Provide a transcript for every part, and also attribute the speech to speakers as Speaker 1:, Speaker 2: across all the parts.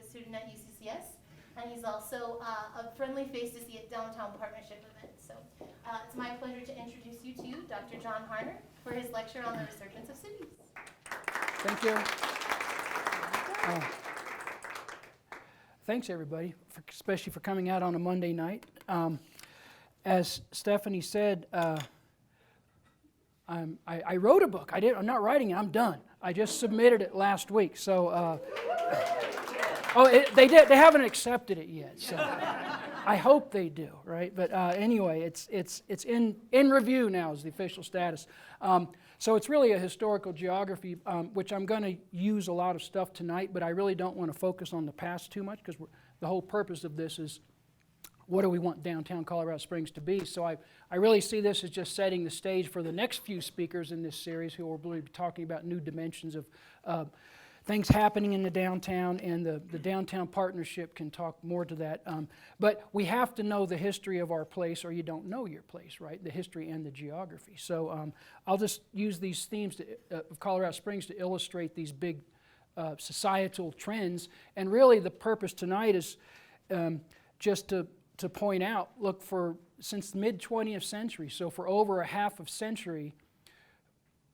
Speaker 1: student at UCCS, and he's also a friendly face to see at Downtown Partnership event. So it's my pleasure to introduce you to Dr. John Harner for his lecture on the resurgence of cities.
Speaker 2: Thank you. Thanks, everybody, especially for coming out on a Monday night. As Stephanie said, I wrote a book. I'm not writing it. I'm done. I just submitted it last week. So, they haven't accepted it yet. So, I hope they do, right? But anyway, it's in review now is the official status. So it's really a historical geography, which I'm going to use a lot of stuff tonight, but I really don't want to focus on the past too much because the whole purpose of this is what do we want downtown Colorado Springs to be. So I really see this as just setting the stage for the next few speakers in this series who will be talking about new dimensions of things happening in the downtown, and the downtown partnership can talk more to that. But we have to know the history of our place or you don't know your place, right? The history and the geography. So I'll just use these themes of Colorado Springs to illustrate these big societal trends. And really the purpose tonight is just to point out, look, since the mid-20th century, so for over a half of century,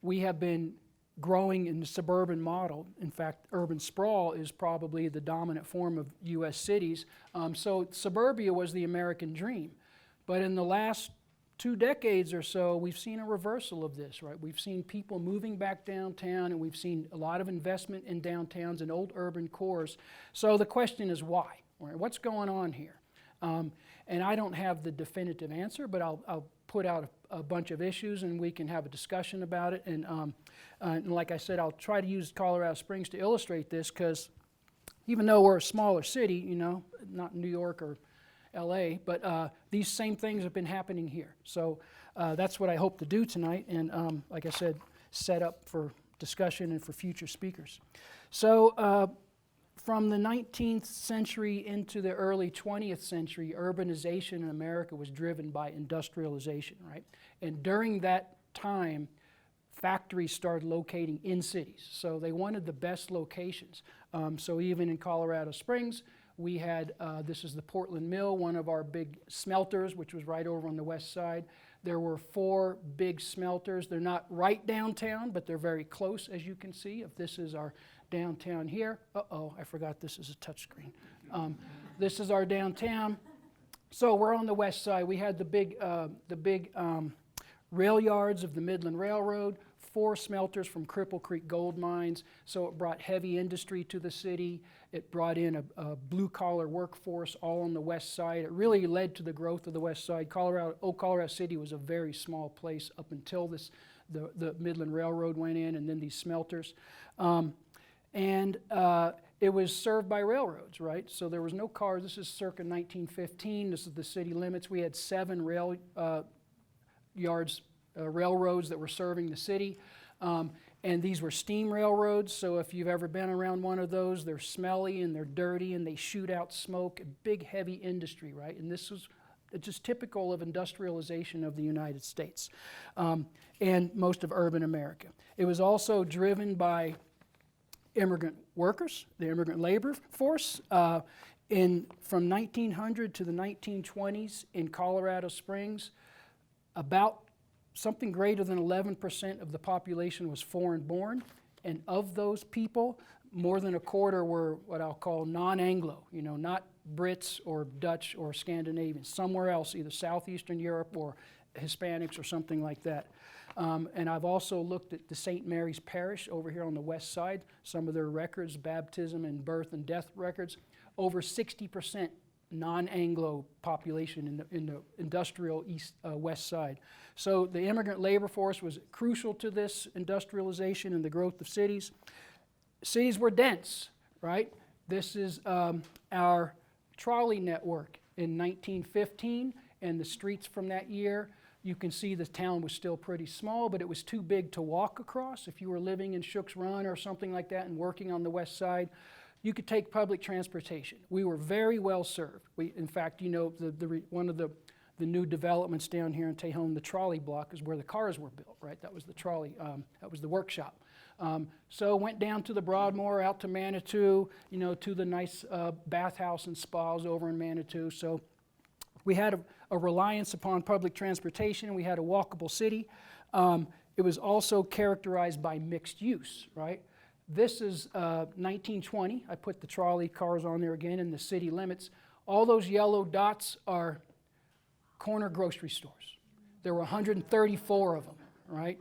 Speaker 2: we have been growing in the suburban model. In fact, urban sprawl is probably the dominant form of U.S. cities. So suburbia was the American dream. But in the last 2 decades or so, we've seen a reversal of this, right? We've seen people moving back downtown, and we've seen a lot of investment in downtowns and old urban cores. So the question is why? Right? What's going on here? And I don't have the definitive answer, but I'll put out a bunch of issues and we can have a discussion about it. And like I said, I'll try to use Colorado Springs to illustrate this because even though we're a smaller city, you know, not New York or LA, but these same things have been happening here. So that's what I hope to do tonight, and like I said, set up for discussion and for future speakers. So from the 19th century into the early 20th century, urbanization in America was driven by industrialization, right? And during that time, factories started locating in cities. So they wanted the best locations. So even in Colorado Springs, we had, this is the Portland Mill, one of our big smelters, which was right over on the west side. There were 4 big smelters. They're not right downtown, but they're very close, as you can see. If this is our downtown here. Uh-oh, I forgot this is a touchscreen. This is our downtown. So we're on the west side. We had the big rail yards of the Midland Railroad, 4 smelters from Cripple Creek gold mines. So it brought heavy industry to the city. It brought in a blue-collar workforce all on the west side. It really led to the growth of the west side. Colorado City was a very small place up until the Midland Railroad went in, and then these smelters. It was served by railroads, right? So there was no cars. This is circa 1915. This is the city limits. We had 7 railroads that were serving the city. And these were steam railroads, so if you've ever been around one of those, they're smelly and they're dirty and they shoot out smoke, a big heavy industry, right? And this was just typical of industrialization of the United States and most of urban America. It was also driven by immigrant workers, the immigrant labor force. From 1900 to the 1920s in Colorado Springs, about something greater than 11% of the population was foreign-born, and of those people, more than a quarter were what I'll call non-Anglo, you know, not Brits or Dutch or Scandinavians, somewhere else, either Southeastern Europe or Hispanics or something like that. And I've also looked at the St. Mary's Parish over here on the west side, some of their records, baptism and birth and death records, over 60% non-Anglo population in the industrial west side. So the immigrant labor force was crucial to this industrialization and the growth of cities. Cities were dense, right? This is our trolley network in 1915 and the streets from that year. You can see the town was still pretty small, but it was too big to walk across. If you were living in Shook's Run or something like that and working on the west side, you could take public transportation. We were very well served. In fact, you know, one of the new developments down here in Tejon, the trolley block, is where the cars were built, right? That was the trolley, that was the workshop. So went down to the Broadmoor, out to Manitou, to the nice bathhouse and spas over in Manitou. So we had a reliance upon public transportation. We had a walkable city. It was also characterized by mixed use, right? This is 1920. I put the trolley cars on there again in the city limits. All those yellow dots are corner grocery stores. There were 134 of them, right?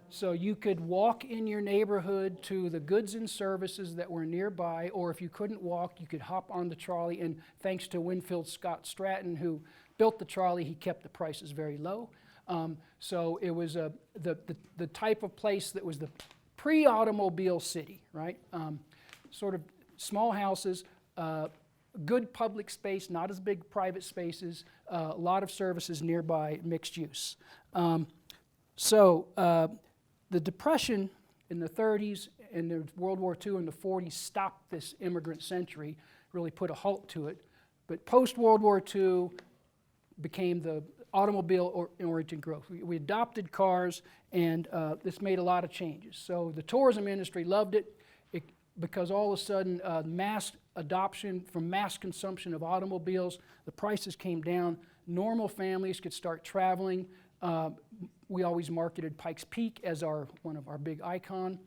Speaker 2: So you could walk in your neighborhood to the goods and services that were nearby, or if you couldn't walk, you could hop on the trolley, and thanks to Winfield Scott Stratton, who built the trolley, he kept the prices very low. So it was the type of place that was the pre-automobile city, right? Sort of small houses, good public space, not as big private spaces, a lot of services nearby, mixed use. The Depression in the 30s and the World War II in the 40s stopped this immigrant century, really put a halt to it. But post-World War II became the automobile-oriented growth. We adopted cars, and this made a lot of changes. So the tourism industry loved it, because all of a sudden mass adoption from mass consumption of automobiles, the prices came down. Normal families could start traveling. We always marketed Pikes Peak as one of our big icon.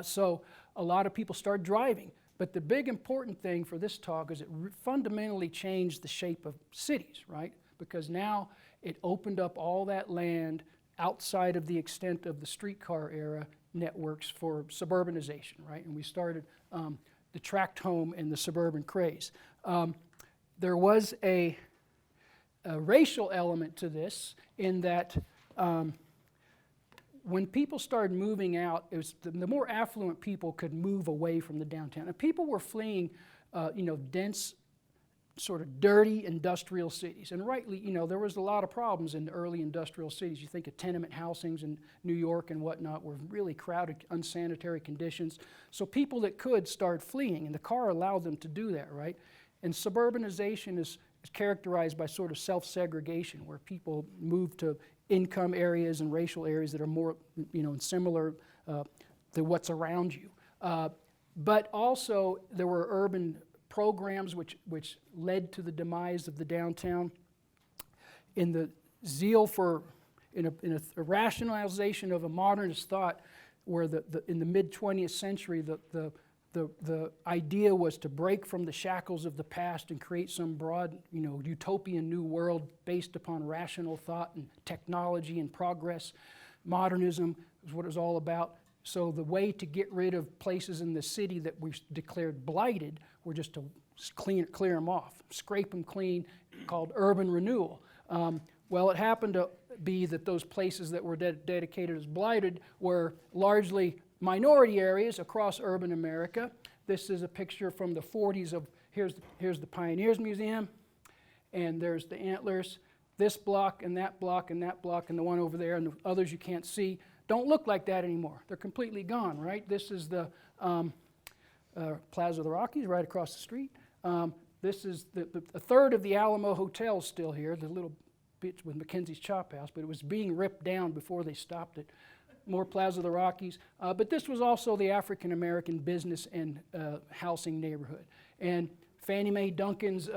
Speaker 2: So a lot of people started driving. But the big important thing for this talk is it fundamentally changed the shape of cities, right? Because now it opened up all that land outside of the extent of the streetcar era networks for suburbanization, right? And we started the tract home and the suburban craze. There was a racial element to this in that when people started moving out, it was the more affluent people could move away from the downtown. And people were fleeing, dense, sort of dirty industrial cities. And rightly, there was a lot of problems in the early industrial cities. You think of tenement housings in New York and whatnot were really crowded, unsanitary conditions. So people that could start fleeing, and the car allowed them to do that, right? And suburbanization is characterized by sort of self-segregation, where people move to income areas and racial areas that are more, similar to what's around you. But also there were urban programs which led to the demise of the downtown. In the zeal for, in a rationalization of a modernist thought, where in the mid-20th century the idea was to break from the shackles of the past and create some broad, utopian new world based upon rational thought and technology and progress. Modernism is what it was all about. So the way to get rid of places in the city that we declared blighted were just to clear them off, scrape them clean, called urban renewal. Well, it happened to be that those places that were dedicated as blighted were largely minority areas across urban America. This is a picture from the 40s of, here's the Pioneers Museum, and there's the Antlers. This block and that block and that block and the one over there and the others you can't see don't look like that anymore. They're completely gone, right? This is the Plaza of the Rockies right across the street. This is a third of the Alamo Hotel still here, the little bit with McKenzie's Chop House, but it was being ripped down before they stopped it. More Plaza of the Rockies. But this was also the African American business and housing neighborhood. And Fannie Mae Duncan's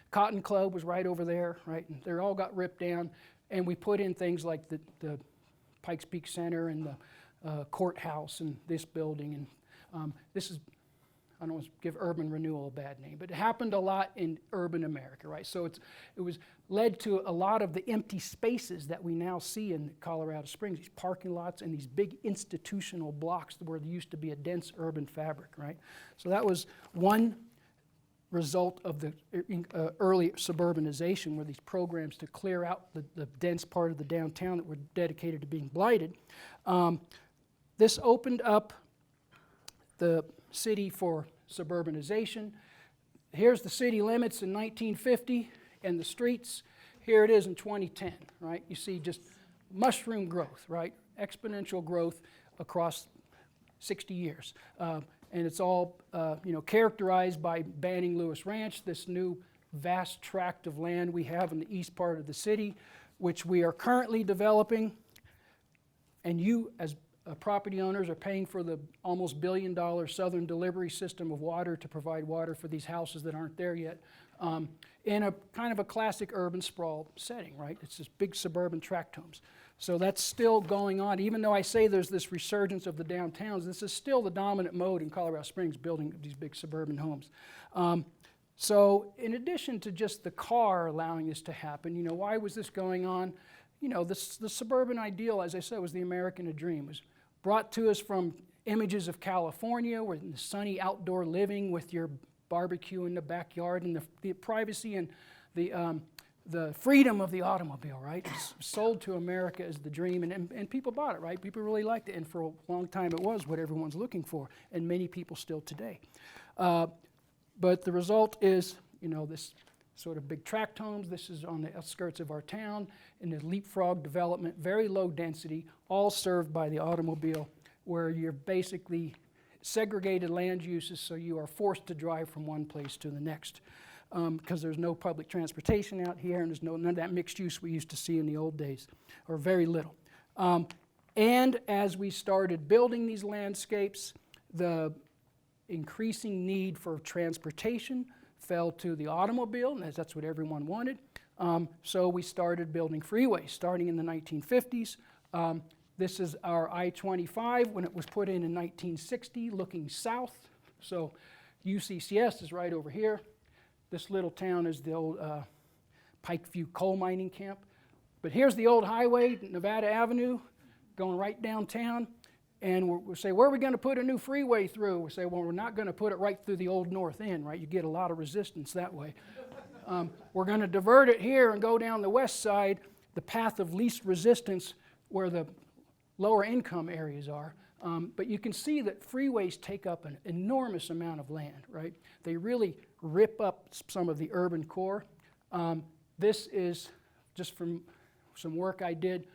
Speaker 2: Cotton Club was right over there, right? And they all got ripped down. And we put in things like the Pikes Peak Center and the courthouse and this building. And this is, I don't want to give urban renewal a bad name, but it happened a lot in urban America, right? So it was led to a lot of the empty spaces that we now see in Colorado Springs, these parking lots and these big institutional blocks where there used to be a dense urban fabric, right? So that was one result of the early suburbanization, where these programs to clear out the dense part of the downtown that were dedicated to being blighted. This opened up the city for suburbanization. Here's the city limits in 1950 and the streets. Here it is in 2010, right? You see just mushroom growth, right? Exponential growth across 60 years. And it's all characterized by Banning Lewis Ranch, this new vast tract of land we have in the east part of the city, which we are currently developing. And you, as property owners are paying for the almost $1 billion Southern delivery system of water to provide water for these houses that aren't there yet, in a kind of a classic urban sprawl setting, right? It's just big suburban tract homes. So that's still going on. Even though I say there's this resurgence of the downtowns, this is still the dominant mode in Colorado Springs, building these big suburban homes. So in addition to just the car allowing this to happen, you know, why was this going on? You know, the suburban ideal, as I said, was the American dream. It was brought to us from images of California, where the sunny outdoor living with your barbecue in the backyard and the privacy and the freedom of the automobile, right? It's sold to America as the dream, and people bought it, right? People really liked it, and for a long time it was what everyone's looking for, and many people still today. But the result is, you know, this sort of big tract homes. This is on the outskirts of our town in the leapfrog development, very low density, all served by the automobile, where you're basically segregated land uses, so you are forced to drive from one place to the next, because there's no public transportation out here, and there's none of that mixed use we used to see in the old days, or very little. And as we started building these landscapes, the increasing need for transportation fell to the automobile, and that's what everyone wanted. So we started building freeways, starting in the 1950s. This is our I-25 when it was put in 1960, looking south. So UCCS is right over here. This little town is the old Pikeview coal mining camp. But here's the old highway, Nevada Avenue, going right downtown. And we'll say, where are we going to put a new freeway through? We say, well, we're not going to put it right through the old North End, right? You get a lot of resistance that way. We're going to divert it here and go down the west side, the path of least resistance, where the lower income areas are. But you can see that freeways take up an enormous amount of land, right? They really rip up some of the urban core. This is just from some work I did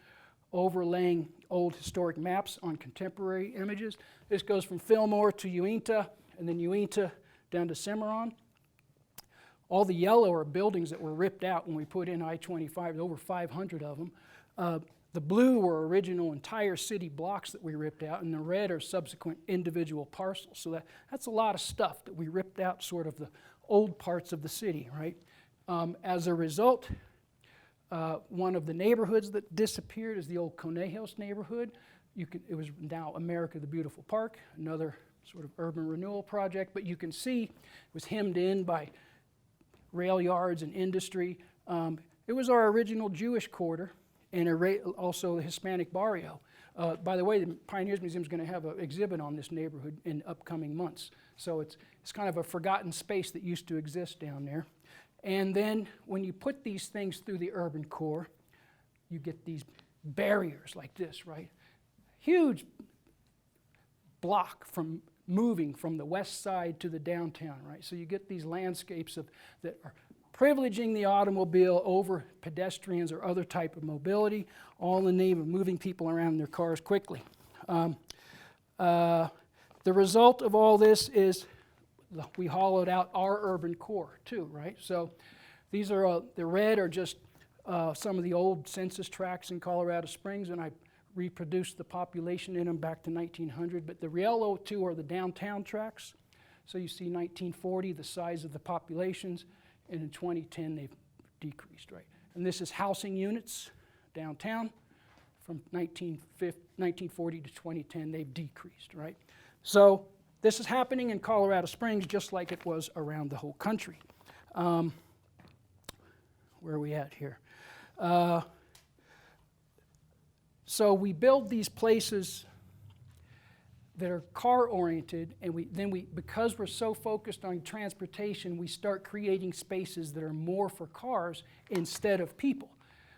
Speaker 2: overlaying old historic maps on contemporary images. This goes from Fillmore to Uinta, and then Uinta down to Cimarron. All the yellow are buildings that were ripped out when we put in I-25, over 500 of them. The blue were original entire city blocks that we ripped out, and the red are subsequent individual parcels. So that's a lot of stuff that we ripped out, sort of the old parts of the city, right? As a result, one of the neighborhoods that disappeared is the old Conejos neighborhood. It was now America the Beautiful Park, another sort of urban renewal project, but you can see it was hemmed in by rail yards and industry. It was our original Jewish quarter, and also the Hispanic barrio. By the way, the Pioneers Museum is going to have an exhibit on this neighborhood in upcoming months. So it's kind of a forgotten space that used to exist down there. And then when you put these things through the urban core, you get these barriers like this, right? Huge block from moving from the west side to the downtown, right? So you get these landscapes that are privileging the automobile over pedestrians or other type of mobility, all in the name of moving people around in their cars quickly. The result of all this is we hollowed out our urban core too, right? So these are, the red are just some of the old census tracts in Colorado Springs, and I reproduced the population in them back to 1900, but the yellow two are the downtown tracts. So you see 1940, the size of the populations, and in 2010 they've decreased, right? And this is housing units downtown. From 1940 to 2010, they've decreased, right? So this is happening in Colorado Springs just like it was around the whole country. Where are we at here? So we build these places that are car-oriented, and because we're so focused on transportation, we start creating spaces that are more for cars instead of people.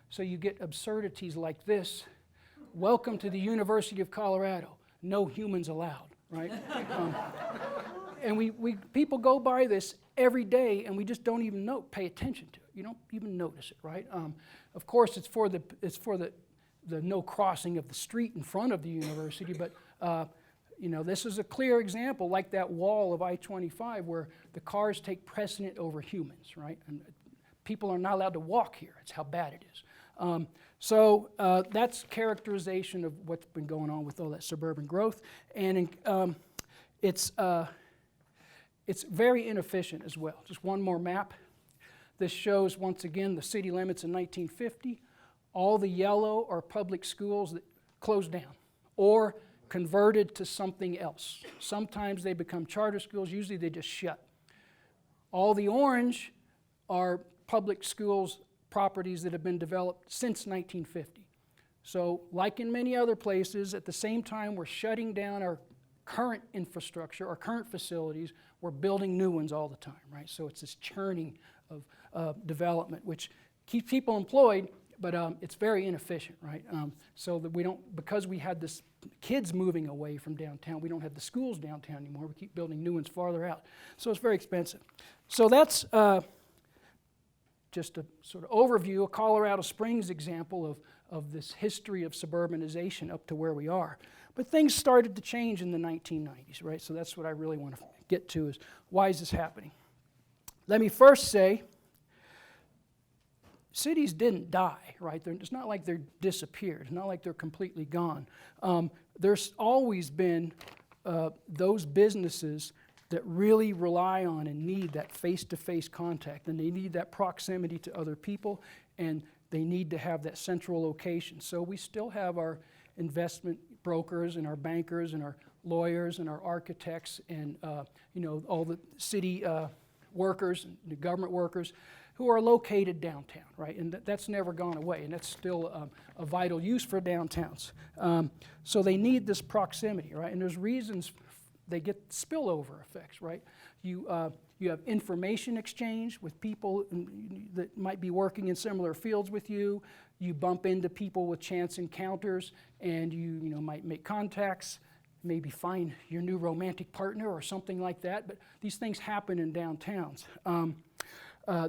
Speaker 2: So you get absurdities like this. Welcome to the University of Colorado. No humans allowed, right? And people go by this every day, and we just don't even pay attention to it. You don't even notice it, right? Of course, it's for the no crossing of the street in front of the university, but this is a clear example, like that wall of I-25, where the cars take precedent over humans, right? And people are not allowed to walk here. It's how bad it is. That's characterization of what's been going on with all that suburban growth, and it's very inefficient as well. Just one more map. This shows, once again, the city limits in 1950. All the yellow are public schools that closed down or converted to something else. Sometimes they become charter schools, usually they just shut. All the orange are public schools properties that have been developed since 1950. So like in many other places, at the same time we're shutting down our current infrastructure, our current facilities, we're building new ones all the time, right? So it's this churning of development, which keeps people employed, but it's very inefficient, right? So that we don't, because we had this kids moving away from downtown, we don't have the schools downtown anymore. We keep building new ones farther out. So it's very expensive. So that's just a sort of overview, a Colorado Springs example of this history of suburbanization up to where we are. But things started to change in the 1990s, right? So that's what I really want to get to, is why is this happening? Let me first say, cities didn't die, right? It's not like they're disappeared. It's not like they're completely gone. There's always been those businesses that really rely on and need that face-to-face contact, and they need that proximity to other people, and they need to have that central location. So we still have our investment brokers and our bankers and our lawyers and our architects and all the city workers and the government workers who are located downtown, right? And that's never gone away, and that's still a vital use for downtowns. So they need this proximity, right? And there's reasons they get spillover effects, right? You have information exchange with people that might be working in similar fields with you. You bump into people with chance encounters, and you might make contacts, maybe find your new romantic partner or something like that. But these things happen in downtowns.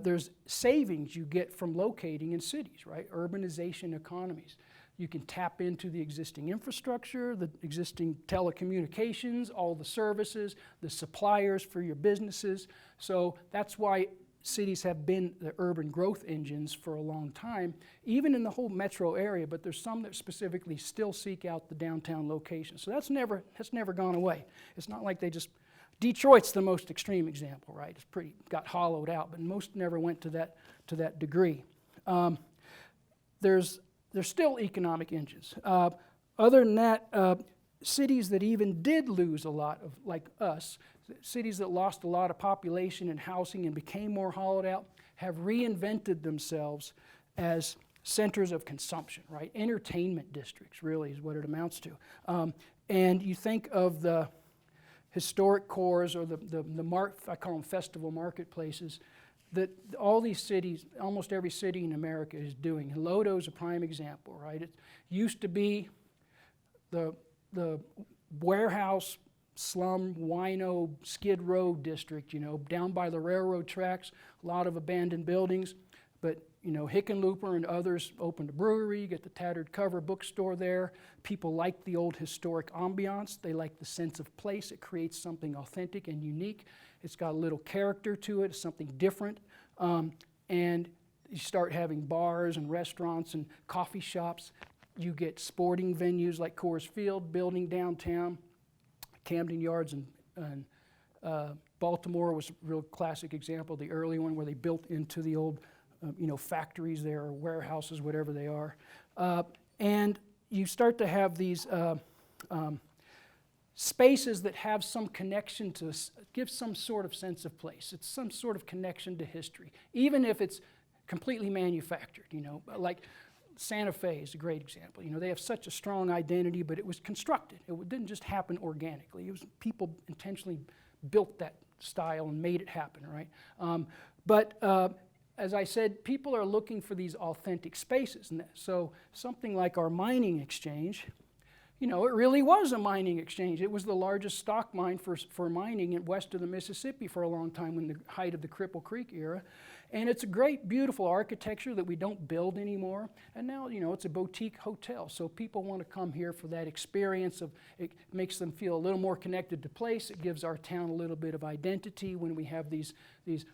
Speaker 2: There's savings you get from locating in cities, right? Urbanization economies. You can tap into the existing infrastructure, the existing telecommunications, all the services, the suppliers for your businesses. So that's why cities have been the urban growth engines for a long time, even in the whole metro area, but there's some that specifically still seek out the downtown location. So that's never gone away. It's not like they just, Detroit's the most extreme example, right? It's got hollowed out, but most never went to that degree. There's still economic engines. Other than that, cities that even did lose a lot of, like us, cities that lost a lot of population and housing and became more hollowed out, have reinvented themselves as centers of consumption, right? Entertainment districts, really, is what it amounts to. And you think of the historic cores or I call them festival marketplaces, that all these cities, almost every city in America is doing. Lodo is a prime example, right? It used to be the warehouse, slum, wino, skid row district, down by the railroad tracks, a lot of abandoned buildings. But, Hickenlooper and others opened a brewery, you get the Tattered Cover bookstore there. People like the old historic ambiance. They like the sense of place. It creates something authentic and unique. It's got a little character to it. It's something different. And you start having bars and restaurants and coffee shops. You get sporting venues like Coors Field building downtown. Camden Yards and Baltimore was a real classic example, the early one where they built into the old factories there or warehouses, whatever they are. And you start to have these spaces that have some connection to, give some sort of sense of place. It's some sort of connection to history, even if it's completely manufactured, like Santa Fe is a great example. They have such a strong identity, but it was constructed. It didn't just happen organically. It was people intentionally built that style and made it happen, right? As I said, people are looking for these authentic spaces. And so something like our mining exchange, it really was a mining exchange. It was the largest stock mine for mining west of the Mississippi for a long time in the height of the Cripple Creek era. And it's a great, beautiful architecture that we don't build anymore. And now, it's a boutique hotel. So people want to come here for that experience it makes them feel a little more connected to place. It gives our town a little bit of identity when we have these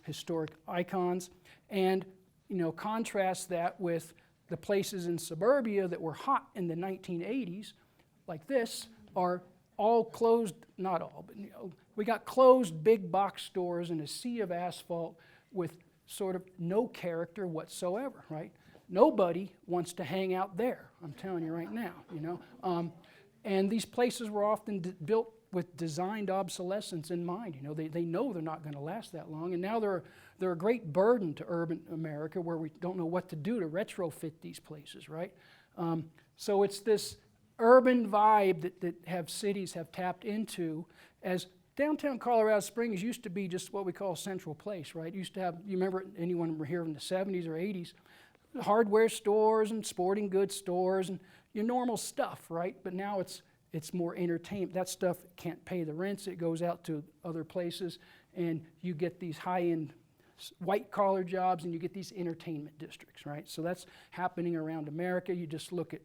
Speaker 2: historic icons. And, contrast that with the places in suburbia that were hot in the 1980s, like this, are all closed, not all, but we got closed big box stores and a sea of asphalt with sort of no character whatsoever, right? Nobody wants to hang out there, I'm telling you right now, and these places were often built with designed obsolescence in mind. They know they're not going to last that long, and now they're a great burden to urban America, where we don't know what to do to retrofit these places, right? So it's this urban vibe that cities have tapped into, as downtown Colorado Springs used to be just what we call Central Place, right? It used to have, you remember anyone here in the 70s or 80s, hardware stores and sporting goods stores and your normal stuff, right? But now it's more entertainment. That stuff can't pay the rents. It goes out to other places, and you get these high-end white-collar jobs, and you get these entertainment districts, right? So that's happening around America. You just look at,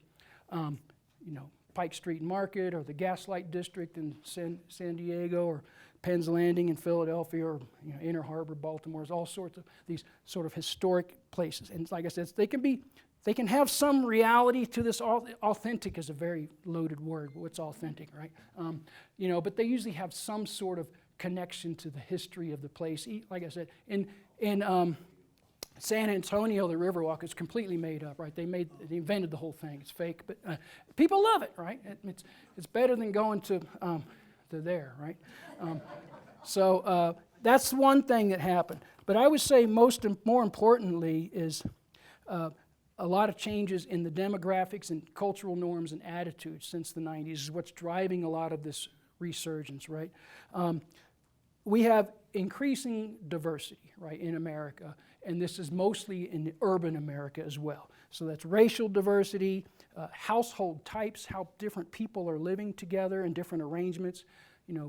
Speaker 2: Pike Street Market, or the Gaslight District in San Diego, or Penn's Landing in Philadelphia, or Inner Harbor, Baltimore. All sorts of these sort of historic places. And like I said, they can have some reality to this. Authentic is a very loaded word, but what's authentic, right? But they usually have some sort of connection to the history of the place. Like I said, in San Antonio, the Riverwalk is completely made up, right? They invented the whole thing. It's fake, but people love it, right? It's better than going to there, right? So that's one thing that happened. But I would say more importantly is a lot of changes in the demographics and cultural norms and attitudes since the 90s is what's driving a lot of this resurgence, right? We have increasing diversity, right, in America, and this is mostly in urban America as well. So that's racial diversity, household types, how different people are living together in different arrangements,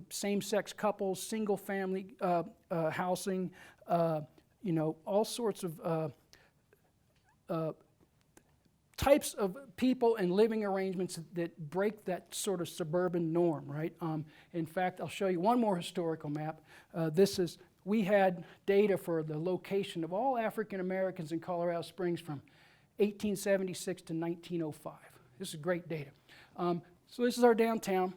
Speaker 2: same-sex couples, single-family housing, all sorts of types of people and living arrangements that break that sort of suburban norm, right? In fact, I'll show you one more historical map. We had data for the location of all African Americans in Colorado Springs from 1876 to 1905. This is great data. So this is our downtown,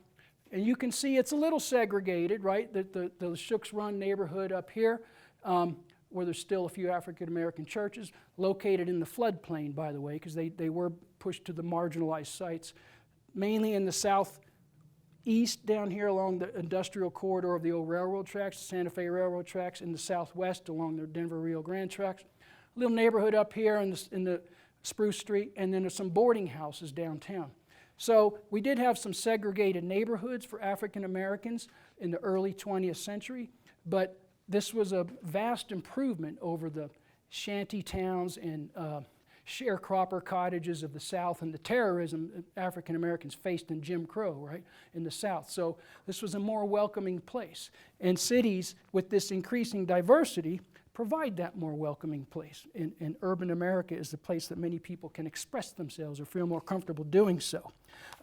Speaker 2: and you can see it's a little segregated, right? The Shooks Run neighborhood up here, where there's still a few African American churches, located in the floodplain, by the way, because they were pushed to the marginalized sites, mainly in the southeast down here along the industrial corridor of the old railroad tracks, the Santa Fe Railroad tracks, in the southwest along the Denver Rio Grande tracks. A little neighborhood up here in the Spruce Street, and then there's some boarding houses downtown. So we did have some segregated neighborhoods for African Americans in the early 20th century, but this was a vast improvement over the shanty towns and sharecropper cottages of the South and the terrorism African Americans faced in Jim Crow, right, in the South. So this was a more welcoming place. And cities with this increasing diversity provide that more welcoming place. And urban America is the place that many people can express themselves or feel more comfortable doing so.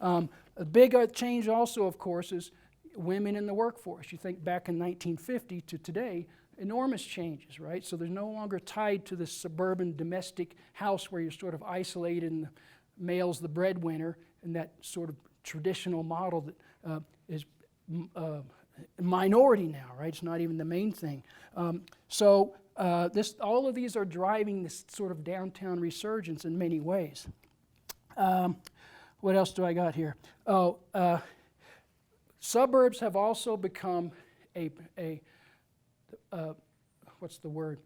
Speaker 2: A big change also, of course, is women in the workforce. You think back in 1950 to today, enormous changes, right? So they're no longer tied to this suburban domestic house where you're sort of isolated and the male's the breadwinner, and that sort of traditional model that is minority now, right? It's not even the main thing. All of these are driving this sort of downtown resurgence in many ways. What else do I got here? Suburbs have also become what's the word?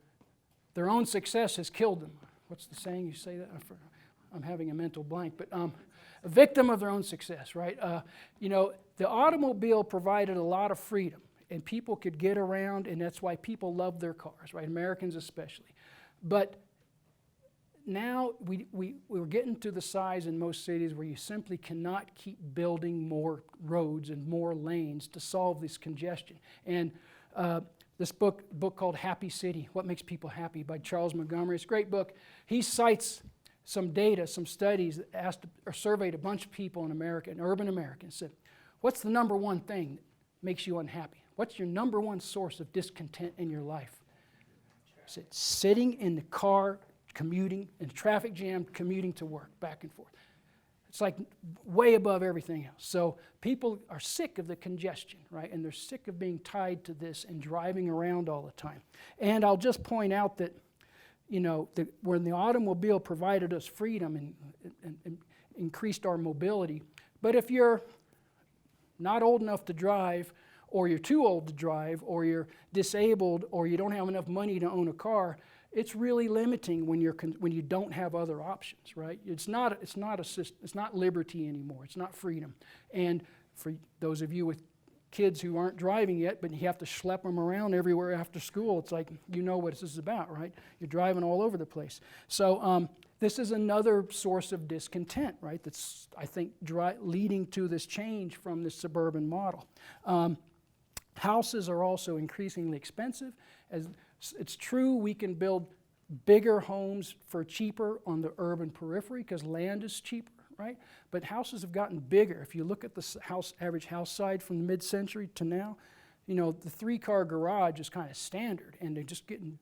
Speaker 2: Their own success has killed them. What's the saying? You say that? I'm having a mental blank, but a victim of their own success, right? The automobile provided a lot of freedom, and people could get around, and that's why people love their cars, right? Americans especially. But now we're getting to the size in most cities where you simply cannot keep building more roads and more lanes to solve this congestion. And this book called Happy City, What Makes People Happy by Charles Montgomery, it's a great book. He cites some data, some studies that surveyed a bunch of people in America, in urban America, and said, what's the number one thing that makes you unhappy? What's your number one source of discontent in your life? He said, sitting in the car commuting, in a traffic jam, commuting to work, back and forth. It's like way above everything else. So people are sick of the congestion, right? And they're sick of being tied to this and driving around all the time. And I'll just point out that, you know, when the automobile provided us freedom and increased our mobility, but if you're not old enough to drive, or you're too old to drive, or you're disabled, or you don't have enough money to own a car, it's really limiting when you don't have other options, right? It's not liberty anymore. It's not freedom. And for those of you with kids who aren't driving yet, but you have to schlep them around everywhere after school, it's like, you know what this is about, right? You're driving all over the place. So this is another source of discontent, right? That's, I think, leading to this change from the suburban model. Houses are also increasingly expensive. As it's true, we can build bigger homes for cheaper on the urban periphery because land is cheaper, right? But houses have gotten bigger. If you look at the average house size from the mid-century to now, you know, the 3-car garage is kind of standard, and they're just getting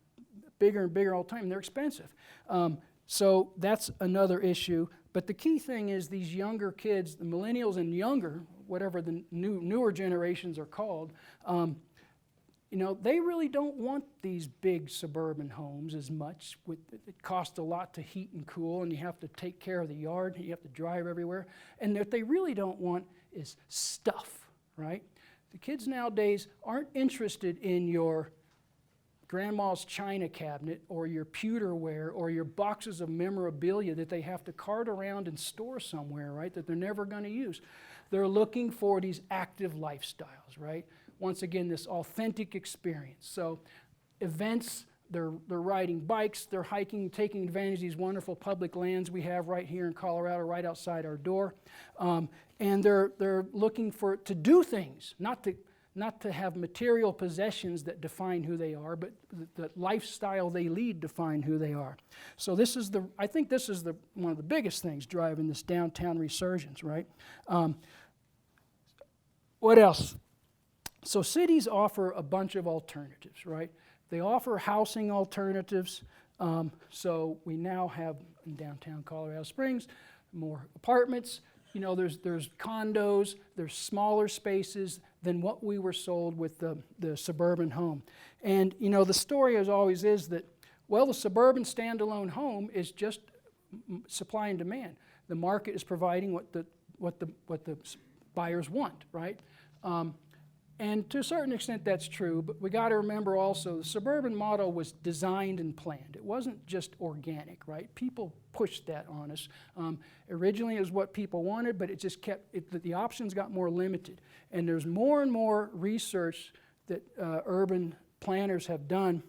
Speaker 2: bigger and bigger all the time, and they're expensive. So that's another issue. But the key thing is these younger kids, the millennials and younger, whatever the newer generations are called, you know, they really don't want these big suburban homes as much. It costs a lot to heat and cool, and you have to take care of the yard, and you have to drive everywhere. And what they really don't want is stuff, right? The kids nowadays aren't interested in your grandma's china cabinet or your pewterware or your boxes of memorabilia that they have to cart around and store somewhere, right, that they're never going to use. They're looking for these active lifestyles, right? Once again, this authentic experience. So events, they're riding bikes, they're hiking, taking advantage of these wonderful public lands we have right here in Colorado, right outside our door. And they're looking to do things, not to have material possessions that define who they are, but the lifestyle they lead define who they are. So I think this is one of the biggest things driving this downtown resurgence, right? What else? So cities offer a bunch of alternatives, right? They offer housing alternatives. So we now have in downtown Colorado Springs more apartments. You know, there's condos, there's smaller spaces than what we were sold with the suburban home. And, you know, the story as always is that, well, the suburban standalone home is just supply and demand. The market is providing what the buyers want, right? And to a certain extent that's true, but we got to remember also the suburban model was designed and planned. It wasn't just organic, right? People pushed that on us. Originally it was what people wanted, but it just the options got more limited. And there's more and more research that urban planners have done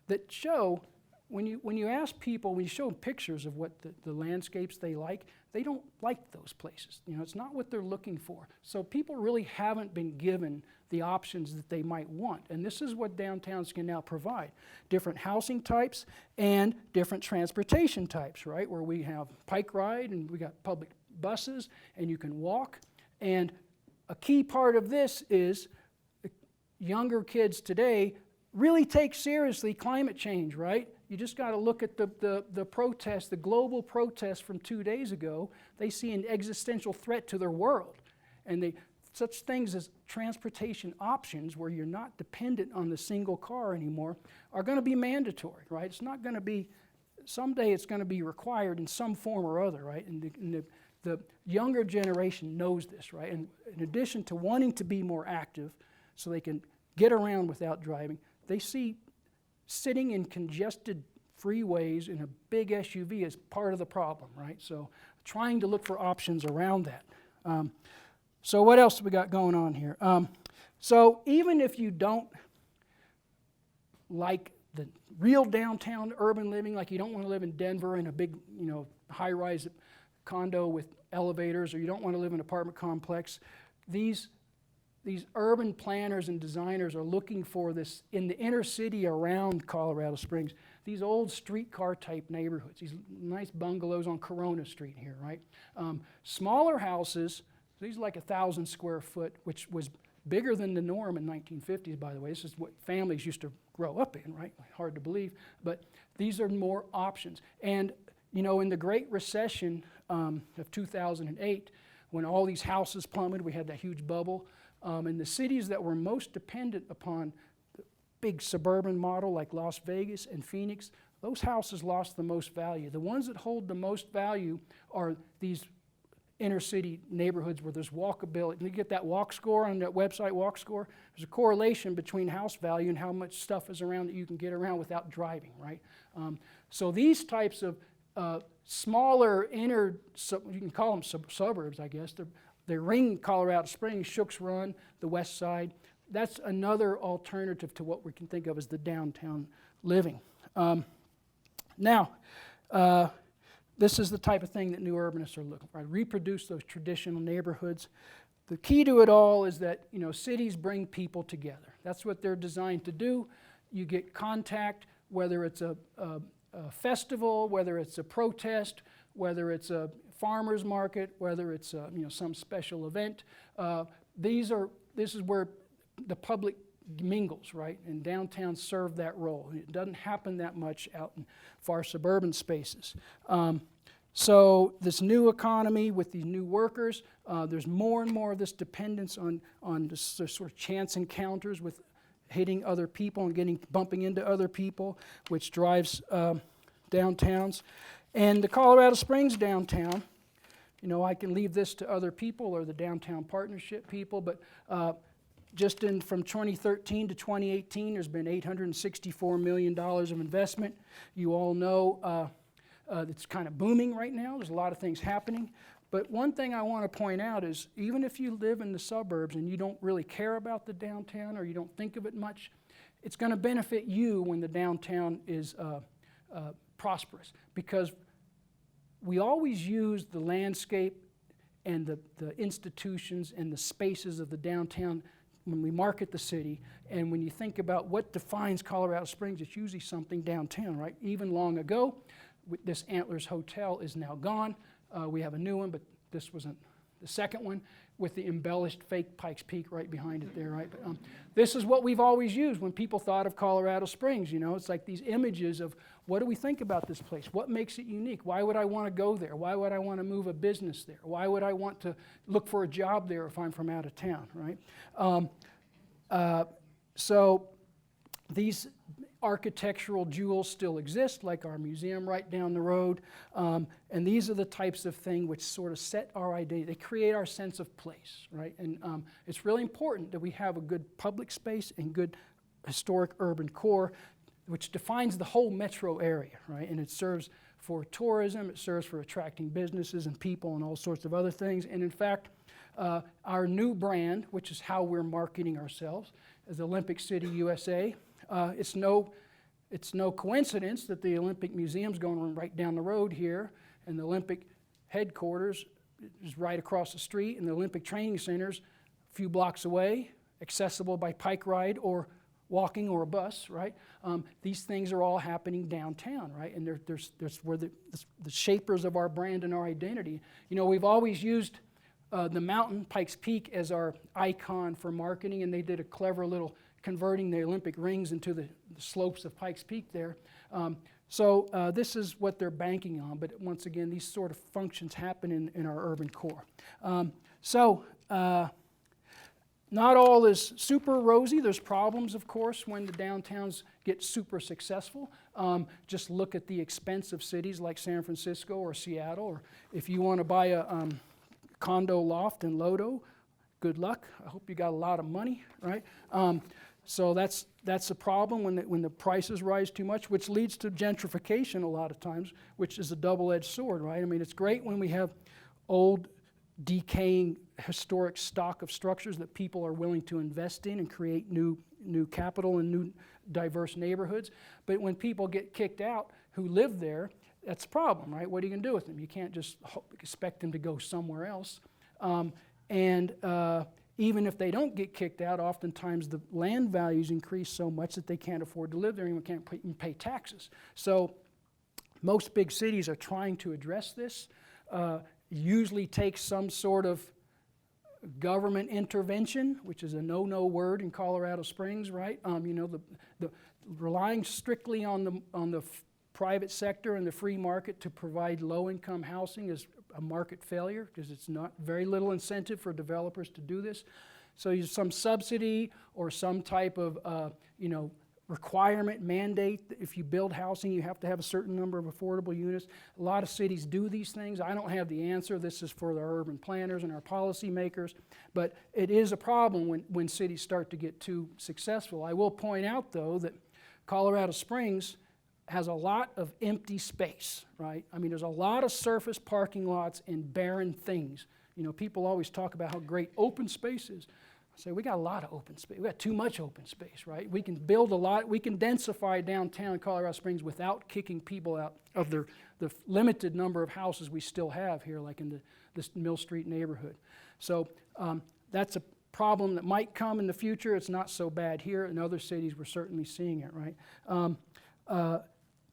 Speaker 2: that show when you ask people, when you show them pictures of what the landscapes they like, they don't like those places. You know, it's not what they're looking for. So people really haven't been given the options that they might want. And this is what downtowns can now provide. Different housing types and different transportation types, right? Where we have bike ride and we got public buses and you can walk. And a key part of this is younger kids today really take seriously climate change, right? You just got to look at the protest, the global protest from 2 days ago. They see an existential threat to their world. And such things as transportation options where you're not dependent on the single car anymore are going to be mandatory, right? It's not going to be, someday it's going to be required in some form or other, right? And the younger generation knows this, right? And in addition to wanting to be more active so they can get around without driving, they see sitting in congested freeways in a big SUV is part of the problem, right? So trying to look for options around that. So what else we got going on here? So even if you don't like the real downtown urban living, like you don't want to live in Denver in a big, you know, high-rise condo with elevators, or you don't want to live in an apartment complex, these urban planners and designers are looking for this in the inner city around Colorado Springs, these old streetcar type neighborhoods, these nice bungalows on Corona Street here, right? Smaller houses, these are like 1,000 square foot, which was bigger than the norm in 1950s, by the way. This is what families used to grow up in, right? Hard to believe, but these are more options. And, you know, in the Great Recession of 2008, when all these houses plummeted, we had that huge bubble, and the cities that were most dependent upon the big suburban model like Las Vegas and Phoenix, those houses lost the most value. The ones that hold the most value are these inner city neighborhoods where there's walkability. And you get that walk score on that website, walk score. There's a correlation between house value and how much stuff is around that you can get around without driving, right? So these types of smaller inner, you can call them suburbs, I guess. They ring Colorado Springs, Shooks Run, the west side. That's another alternative to what we can think of as the downtown living. Now, this is the type of thing that new urbanists are looking for. Reproduce those traditional neighborhoods. The key to it all is that, you know, cities bring people together. That's what they're designed to do. You get contact, whether it's a festival, whether it's a protest, whether it's a farmer's market, whether it's a, you know, some special event. This is where the public mingles, right? And downtown serve that role. It doesn't happen that much out in far suburban spaces. So this new economy with these new workers, there's more and more of this dependence on this sort of chance encounters with hitting other people and bumping into other people, which drives downtowns. And the Colorado Springs downtown, you know, I can leave this to other people or the downtown partnership people, but just from 2013 to 2018, there's been $864 million of investment. You all know it's kind of booming right now. There's a lot of things happening. But one thing I want to point out is even if you live in the suburbs and you don't really care about the downtown or you don't think of it much, it's going to benefit you when the downtown is prosperous, because we always use the landscape and the institutions and the spaces of the downtown when we market the city. And when you think about what defines Colorado Springs, it's usually something downtown, right? Even long ago, this Antlers Hotel is now gone. We have a new one, but this wasn't the second one with the embellished fake Pikes Peak right behind it there, right? But, this is what we've always used when people thought of Colorado Springs, you know? It's like these images of what do we think about this place? What makes it unique? Why would I want to go there? Why would I want to move a business there? Why would I want to look for a job there if I'm from out of town, right? So these architectural jewels still exist, like our museum right down the road. And these are the types of things which sort of set our identity. They create our sense of place, right? And it's really important that we have a good public space and good historic urban core, which defines the whole metro area, right? And it serves for tourism, it serves for attracting businesses and people and all sorts of other things. And in fact, our new brand, which is how we're marketing ourselves, is Olympic City, USA. It's no coincidence that the Olympic Museum's going right down the road here, and the Olympic headquarters is right across the street, and the Olympic Training Center's a few blocks away, accessible by bike ride or walking or a bus, right? These things are all happening downtown, right? And there's where the shapers of our brand and our identity. You know, we've always used the mountain, Pikes Peak, as our icon for marketing, and they did a clever little converting the Olympic rings into the slopes of Pikes Peak there. So this is what they're banking on, but once again, these sort of functions happen in our urban core. Not all is super rosy. There's problems, of course, when the downtowns get super successful. Just look at the expense of cities like San Francisco or Seattle, or if you want to buy a condo loft in Lodo, good luck. I hope you got a lot of money, right? So that's a problem when the prices rise too much, which leads to gentrification a lot of times, which is a double-edged sword, right? I mean, it's great when we have old, decaying, historic stock of structures that people are willing to invest in and create new capital and new diverse neighborhoods. But when people get kicked out who live there, that's a problem, right? What are you going to do with them? You can't just expect them to go somewhere else. Even if they don't get kicked out, oftentimes the land values increase so much that they can't afford to live there and can't even pay taxes. So most big cities are trying to address this. Usually takes some sort of government intervention, which is a no-no word in Colorado Springs, right? You know, the relying strictly on the private sector and the free market to provide low-income housing is a market failure because it's not very little incentive for developers to do this. So you some subsidy or some type of you know, requirement, mandate that if you build housing, you have to have a certain number of affordable units. A lot of cities do these things. I don't have the answer. This is for the urban planners and our policymakers. But it is a problem when cities start to get too successful. I will point out, though, that Colorado Springs has a lot of empty space, right? I mean, there's a lot of surface parking lots and barren things. You know, people always talk about how great open space is. I say, we got a lot of open space. We got too much open space, right? We can build a lot. We can densify downtown Colorado Springs without kicking people out of the limited number of houses we still have here, like in this Mill Street neighborhood. So that's a problem that might come in the future. It's not so bad here. In other cities, we're certainly seeing it, right?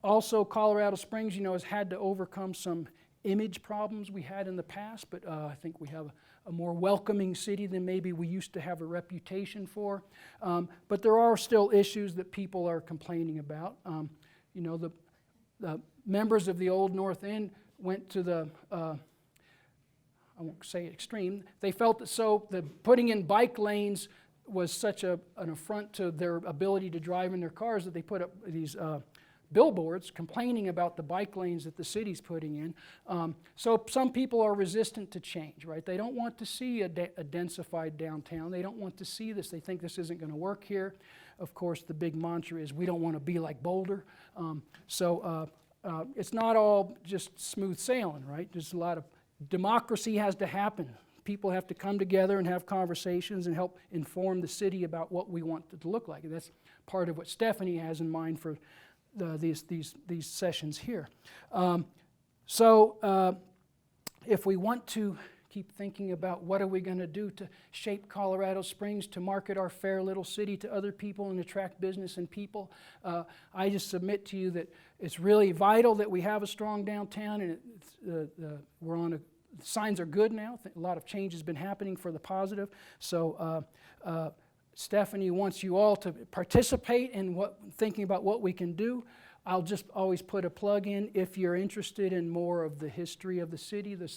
Speaker 2: Also, Colorado Springs, you know, has had to overcome some image problems we had in the past, but I think we have a more welcoming city than maybe we used to have a reputation for. But there are still issues that people are complaining about. You know, the members of the Old North End went to the, I won't say extreme, they felt that putting in bike lanes was such an affront to their ability to drive in their cars that they put up these billboards complaining about the bike lanes that the city's putting in. So some people are resistant to change, right? They don't want to see a densified downtown. They don't want to see this. They think this isn't going to work here. Of course, the big mantra is we don't want to be like Boulder. It's not all just smooth sailing, right? There's a lot of democracy has to happen. People have to come together and have conversations and help inform the city about what we want it to look like. And that's part of what Stephanie has in mind for these sessions here. If we want to keep thinking about what are we going to do to shape Colorado Springs, to market our fair little city to other people and attract business and people, I just submit to you that it's really vital that we have a strong downtown, and we're on the signs are good now. A lot of change has been happening for the positive. So Stephanie wants you all to participate in thinking about what we can do. I'll just always put a plug in if you're interested in more of the history of the city. The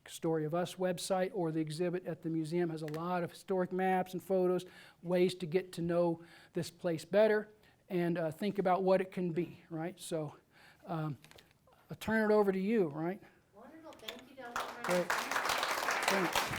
Speaker 2: Story of Us website or the exhibit at the museum has a lot of historic maps and photos, ways to get to know this place better and think about what it can be, right? So I'll turn it over to you, right?
Speaker 1: Wonderful. Thank you, Dr.
Speaker 2: Great. Thanks.